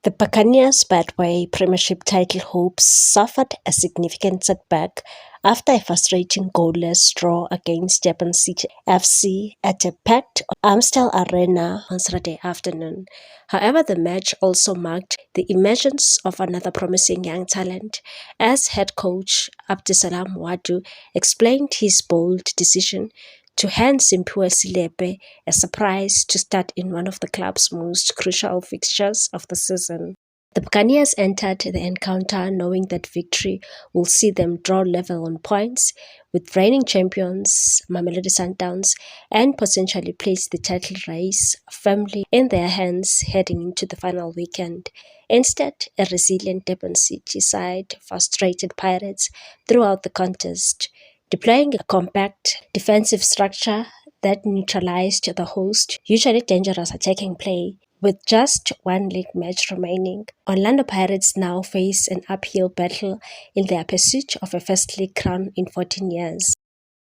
The Buccaneers' Betway Premiership title hopes suffered a significant setback after a frustrating goalless draw against Durban City FC at a packed Amstel Arena on Saturday afternoon. However, the match also marked the emergence of another promising young talent, as head coach Abdisalam Wadu explained his bold decision to hand Simphiwe Silepe a surprise to start in one of the club's most crucial fixtures of the season. The Buccaneers entered the encounter knowing that victory will see them draw level on points with reigning champions Mamelodi Sundowns and potentially place the title race firmly in their hands heading into the final weekend. Instead, a resilient Durban City side frustrated Pirates throughout the contest, deploying a compact defensive structure that neutralized the host, usually dangerous attacking play. With just one league match remaining, Orlando Pirates now face an uphill battle in their pursuit of a first league crown in 14 years.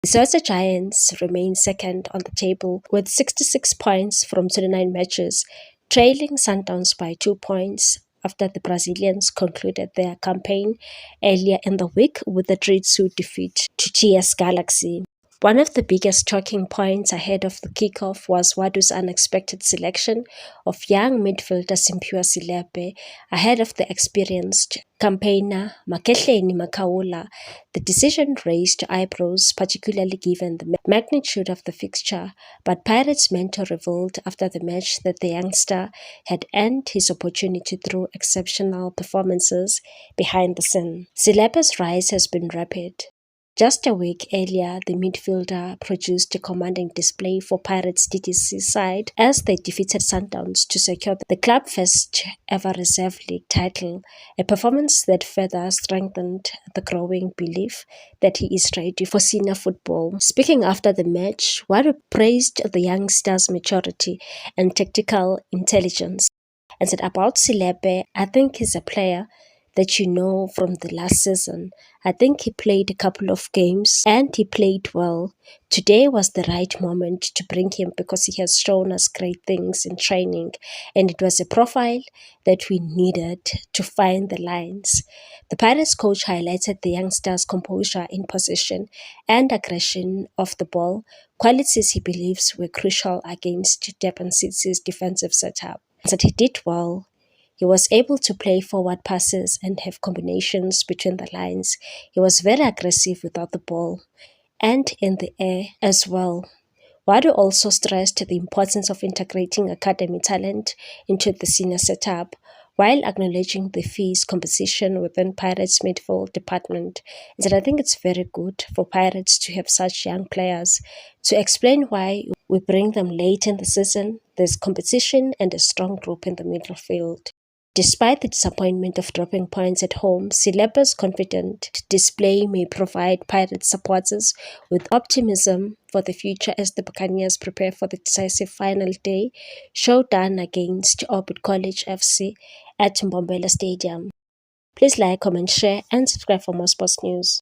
The Sosa Giants remain second on the table with 66 points from 29 matches, trailing Sundowns by 2 points after the Brazilians concluded their campaign earlier in the week with a 3-2 defeat to TS Galaxy. One of the biggest talking points ahead of the kickoff was Wadu's unexpected selection of young midfielder Simphiwe Silepe ahead of the experienced campaigner Makehleni Makaula. The decision raised eyebrows, particularly given the magnitude of the fixture, but Pirates mentor revealed after the match that the youngster had earned his opportunity through exceptional performances behind the scene. Silepe's rise has been rapid. Just a week earlier, the midfielder produced a commanding display for Pirates' DTC side as they defeated Sundowns to secure the club's first ever Reserve League title, a performance that further strengthened the growing belief that he is ready for senior football. Speaking after the match, Wadu praised the youngster's maturity and tactical intelligence and said about Silepe, "I think he's a player that you know from the last season. I think he played a couple of games and he played well. Today was the right moment to bring him because he has shown us great things in training and it was a profile that we needed to find the lines." The Pirates coach highlighted the youngster's composure in possession and aggression of the ball, qualities he believes were crucial against Durban City's defensive setup. He said he did well. He was able to play forward passes and have combinations between the lines. He was very aggressive without the ball and in the air as well. Wadu also stressed the importance of integrating academy talent into the senior setup while acknowledging the fierce competition within Pirates' midfield department. He said, "I think it's very good for Pirates to have such young players. To explain why we bring them late in the season, there's competition and a strong group in the midfield." Despite the disappointment of dropping points at home, Silepe's confident display may provide Pirates supporters with optimism for the future as the Buccaneers prepare for the decisive final day showdown against Orbit College FC at Mbombela Stadium. Please like, comment, share, and subscribe for more sports news.